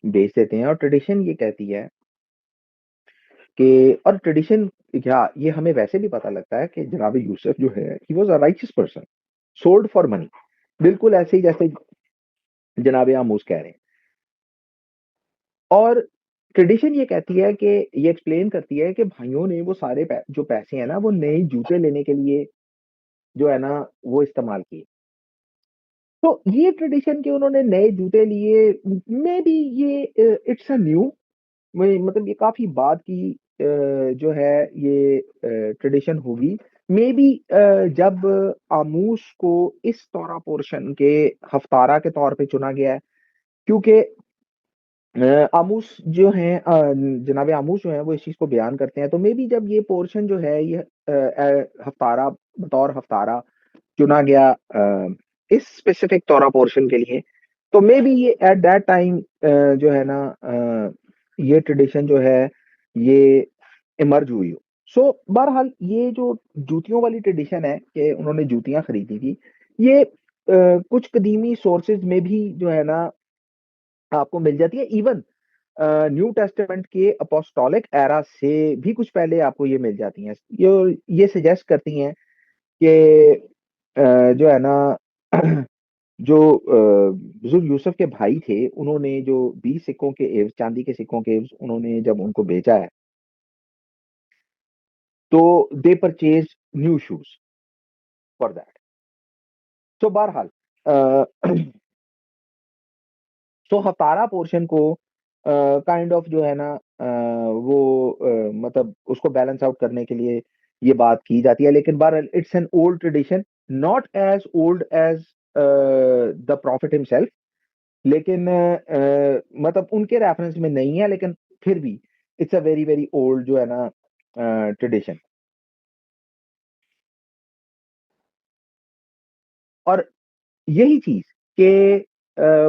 बेच देते हैं। और ट्रेडिशन ये कहती है कि, और ट्रेडिशन क्या, ये हमें वैसे भी पता लगता है कि जनाब यूसुफ जो है he was a righteous person, sold for money, बिल्कुल ऐसे ही जैसे जनाब आमूस कह रहे हैं। और ट्रेडिशन ये कहती है कि ये एक्सप्लेन करती है कि भाइयों ने वो सारे जो पैसे हैं ना वो नए जूते लेने के लिए जो है ना वो इस्तेमाल किए। तो ये ट्रेडिशन के उन्होंने नए जूते लिए, मे बी ये इट्स अ न्यू, मतलब ये काफी बाद की जो है ये ट्रेडिशन होगी। मे बी जब आमूस को इस तौरा पोर्शन के हफ्तारा के तौर पे चुना गया है, क्योंकि आमूस जो हैं जनाब आमूस जो हैं वो इस चीज को बयान करते हैं। तो मे बी जब ये पोर्शन जो है ये हफ्तारा बतौर हफ्तारा चुना गया इस स्पेसिफिक तौरा पोर्शन के लिए, तो मे बी ये एट दैट टाइम जो है ना ये ट्रेडिशन जो है ये इमर्ज हुई हो। सो बहरहाल ये जो जूतियों वाली ट्रेडिशन है कि उन्होंने जूतियां खरीदी थी, ये कुछ कदीमी सोर्सेज में भी जो है ना आपको मिल जाती है। इवन न्यू टेस्टामेंट के अपोस्टोलिक एरा से भी कुछ पहले आपको ये मिल जाती हैं। ये सजेस्ट करती हैं कि जो है ना जो बुजुर्ग यूसुफ के भाई थे, उन्होंने जो 20 सिक्कों के एवज, चांदी के सिक्कों के एवज उन्होंने जब उनको बेचा है, तो दे purchase new shoes for that. तो बहरहाल तो हतारा पोर्शन को काइंड ऑफ जो है ना वो मतलब उसको बैलेंस आउट करने के लिए ये बात की जाती है। लेकिन बहरहाल it's an old tradition, not as old as the prophet himself, लेकिन मतलब उनके रेफरेंस में नहीं है, लेकिन फिर भी it's a very very old जो है ना ट्रेडिशन। और यही चीज कि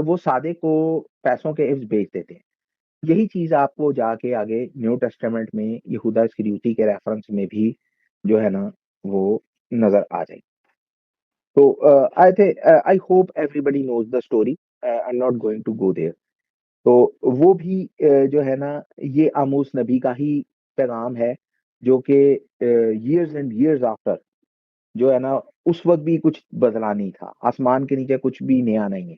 वो सादे को पैसों के इव्ज बेच देते हैं, यही चीज आपको जाके आगे न्यू टेस्टामेंट में यहूदा इस्करियोती के रेफरेंस में भी जो है ना वो नजर आ जाएगी। तो I hope everybody knows the story, I am not going to go there. तो वो भी जो है ना, ये आमूस नबी का ही पैगाम है, जो कि years एंड years आफ्टर जो है ना, उस वक्त भी कुछ बदला नहीं था। आसमान के नीचे कुछ भी नया नहीं है।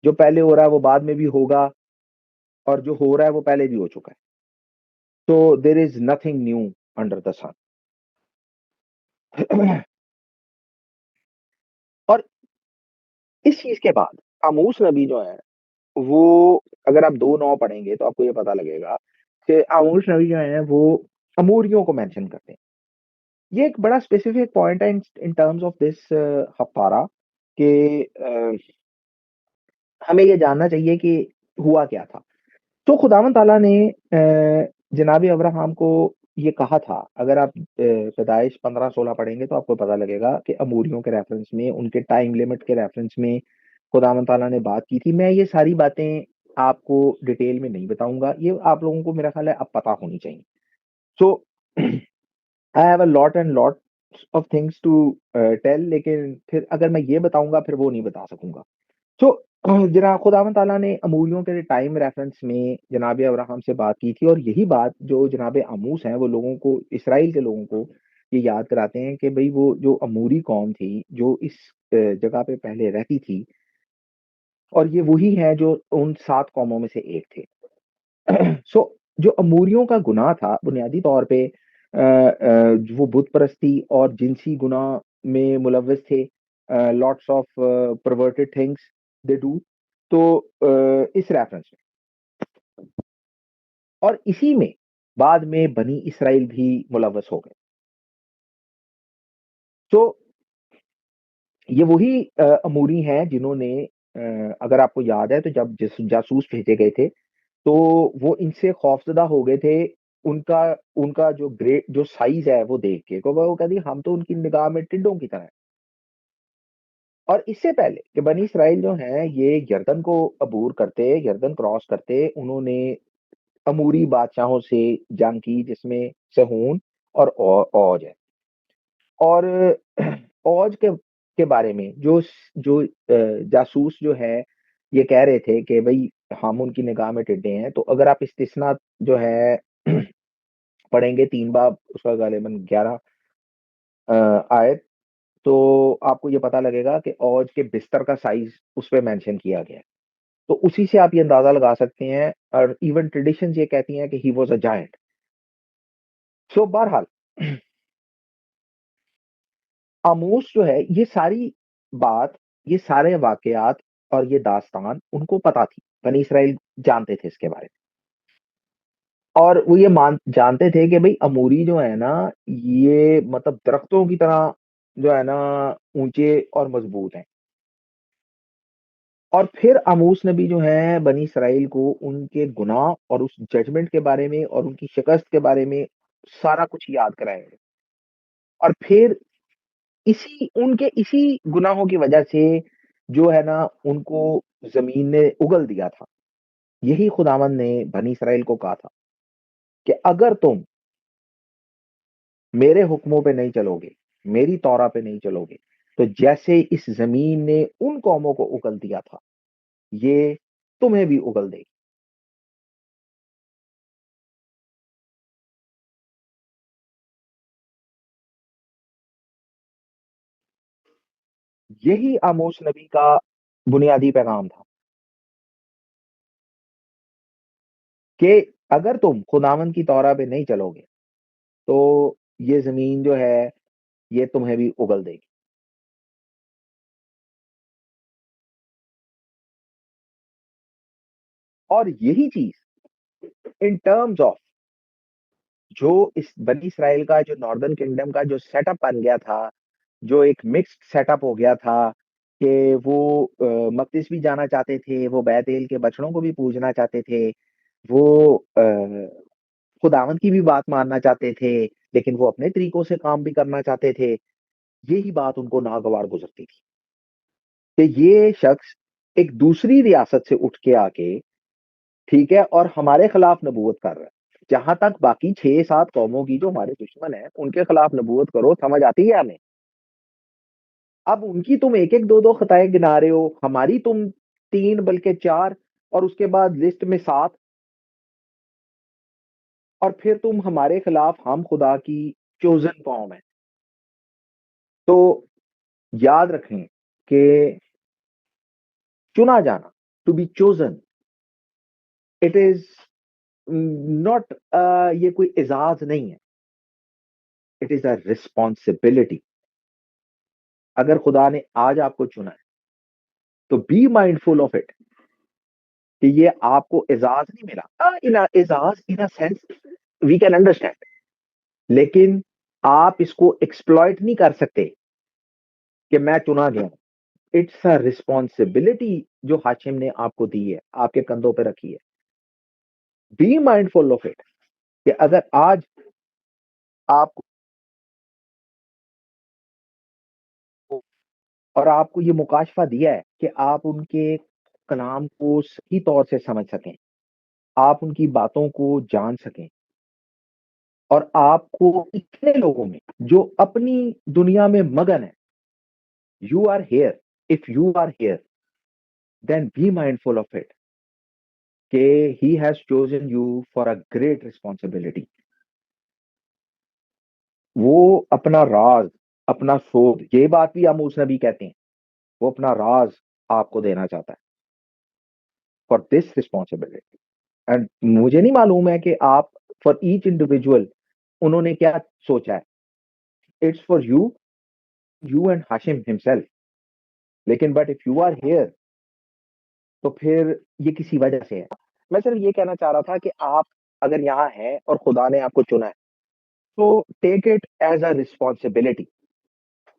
जो पहले हो रहा है वो बाद में भी होगा, और जो हो रहा है वो पहले भी हो चुका है। तो there is nothing new under the sun. और इस चीज के बाद आमूस नबी जो है वो, अगर आप 2:9 पढ़ेंगे तो आपको ये पता लगेगा कि आमूस नबी जो है वो अमूरियों को मेंशन करते हैं। ये एक बड़ा स्पेसिफिक पॉइंट है इन टर्म्स ऑफ दिस हफ्तारा, कि हमें ये जानना चाहिए कि हुआ क्या था। तो खुदावंद ताला ने जनाब अब्राहम को ये कहा था। अगर आप पैदाइश 15-16 पढ़ेंगे तो आपको पता लगेगा कि अमूरियों के रेफरेंस में, उनके टाइम लिमिट के रेफरेंस में खुदावंद ताला ने बात की थी। मैं ये सारी बातें आपको डिटेल में नहीं बताऊंगा, ये आप लोगों को मेरा ख्याल है अब पता होनी चाहिए। So I have a lot and lot of things to tell, लेकिन फिर अगर मैं ये बताऊंगा फिर वो नहीं बता सकूंगा। तो जनाब खुदावंद ताला ने अमूरियों के टाइम रेफरेंस में जनाब अब्राहम से बात की थी, और यही बात जो जनाब आमूस हैं वो लोगों को, इसराइल के लोगों को ये याद कराते हैं कि भाई वो जो अमूरी कौम थी जो इस जगह पे पहले रहती थी, और ये वही है जो उन 7 कौमों में से एक थे। सो जो अमूरियों का गुनाह था बुनियादी तौर पे वो बुत परस्ती और जिनसी गुनाह में मुलव्वस थे। Lots of perverted things they do. तो इस रेफरेंस में, और इसी में बाद में बनी इसराइल भी मुलव्वस हो गए। तो ये वही अमूरी हैं जिन्होंने अगर आपको याद है तो जब जासूस भेजे गए थे तो वो इनसे खौफजदा हो गए थे। उनका उनका जो ग्रेट जो साइज है वो देख के, क्योंकि वो कहती हम तो उनकी निगाह में टिड्डों की तरह हैं। और इससे पहले कि बनी इसराइल जो है ये यरदन को अबूर करते, यरदन क्रॉस करते, उन्होंने अमूरी बादशाहों से जंग की, जिसमें सहून और औज है। और औज के बारे में जो जो जासूस जो है ये कह रहे थे कि भाई हम उनकी निगाह में टिड्डे हैं। तो अगर आप इस्तिस्ना जो है पढ़ेंगे 3 बाब उसका गालिबन 11 आयत, तो आपको ये पता लगेगा कि औज के बिस्तर का साइज उस पे मेंशन किया गया है। तो उसी से आप ये अंदाजा लगा सकते हैं, और इवन ट्रेडिशंस ये कहती हैं कि ही वाज अ जायंट। सो बहरहाल आमोस जो है ये सारी बात, ये सारे वाकयात और ये दास्तान उनको पता थी। बनी इसराइल जानते थे इसके बारे में, और वो ये मान जानते थे कि भाई अमूरी जो है ना, ये मतलब दरख्तों की तरह जो है ना ऊंचे और मजबूत हैं। और फिर आमूस नबी जो है बनी इसराइल को उनके गुनाह और उस जजमेंट के बारे में और उनकी शिकस्त के बारे में सारा कुछ याद कराएंगे। और फिर इसी गुनाहों की वजह से जो है ना उनको जमीन ने उगल दिया था। यही खुदावंद ने बनी इसराइल को कहा था कि अगर तुम मेरे हुक्मों पे नहीं चलोगे, मेरी तौरा पे नहीं चलोगे, तो जैसे इस जमीन ने उन कौमों को उगल दिया था, ये तुम्हें भी उगल देगी। यही आमोस नबी का बुनियादी पैगाम था कि अगर तुम खुदावंद की तौरा पे नहीं चलोगे तो ये जमीन जो है ये तुम्हें भी उगल देगी। और यही चीज इन टर्म्स ऑफ जो इस बनी इसराइल का जो नॉर्दर्न किंगडम का जो सेटअप बन गया था, जो एक मिक्स्ड सेटअप हो गया था कि वो मकदिस भी जाना चाहते थे, वो बैतेल के बछड़ों को भी पूजना चाहते थे, वो खुदावंद की भी बात मानना चाहते थे, लेकिन वो अपने तरीकों से काम भी करना चाहते थे। यही बात उनको नागवार गुजरती थी कि ये शख्स एक दूसरी रियासत से उठ के आके, ठीक है, और हमारे खिलाफ नबूवत कर रहा है। जहां तक बाकी 6-7 कौमों की जो हमारे दुश्मन है उनके खिलाफ नबूवत करो, समझ आती है हमें। अब उनकी तुम एक एक दो दो खताएं गिना रहे हो, हमारी तुम 3 बल्कि 4, और उसके बाद लिस्ट में 7, और फिर तुम हमारे खिलाफ हम खुदा की चोजन कौम है। तो याद रखें कि चुना जाना, to be chosen, it is not, ये कोई एजाज नहीं है, इट इज अ रिस्पॉन्सिबिलिटी। अगर खुदा ने आज आपको चुना है तो बी माइंडफुल ऑफ इट कि ये आपको एजाज नहीं मिला। इन एजाज in a sense we can understand, लेकिन आप इसको एक्सप्लॉइट नहीं कर सकते कि मैं चुना गया। इट्स अ रिस्पॉन्सिबिलिटी जो हाशिम ने आपको दी है, आपके कंधों पे रखी है। बी माइंडफुल ऑफ इट कि अगर आज आपको और आपको ये मुकाशफा दिया है कि आप उनके कलाम को सही तौर से समझ सकें, आप उनकी बातों को जान सकें, और आपको इतने लोगों में जो अपनी दुनिया में मगन है, you are here, if you are here then be mindful of it कि he has chosen you for a great responsibility. वो अपना राज, अपना शोध, ये बात भी आमूस नबी कहते हैं, वो अपना राज आपको देना चाहता है फॉर दिस रिस्पॉन्सिबिलिटी। एंड मुझे नहीं मालूम है कि आप फॉर ईच इंडिविजुअल उन्होंने क्या सोचा है। It's for you, you and Hashim himself. लेकिन but if you are here तो फिर ये किसी वजह से है। मैं सिर्फ ये कहना चाह रहा था कि आप अगर यहाँ हैं और खुदा ने आपको चुना है तो take it as a responsibility.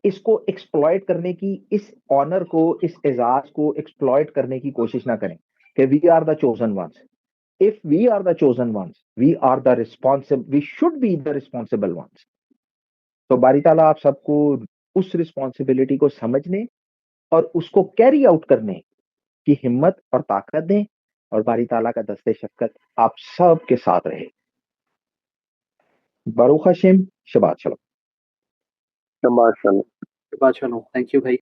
इसको एक्सप्लॉइट करने की, इस ऑनर को, इस एजाज को एक्सप्लॉइट करने की कोशिश ना करें कि we are the chosen ones. If we are the chosen ones, we are the responsible, we should be the responsible ones. तो बारी ताला आप सबको उस रिस्पॉन्सिबिलिटी को समझने और उसको कैरी आउट करने की हिम्मत और ताकत दें, और बारी ताला का दस्ते शफकत आप सब के साथ रहे। बरूख हशिम, शबात शलम। बात सुनो, थैंक यू भाई।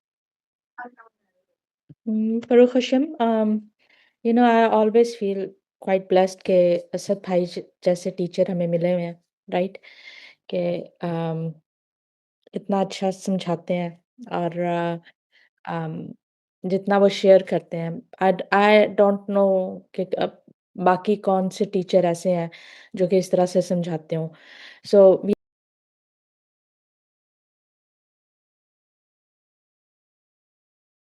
Baruch Hashem, I always feel quite blessed कि असद भाई जैसे टीचर हमें मिले हुए हैं, राइट? कि इतना अच्छा समझाते हैं और जितना वो शेयर करते हैं, आई डोंट नो कि बाकी कौन से टीचर ऐसे हैं जो कि इस तरह से समझाते हों। सो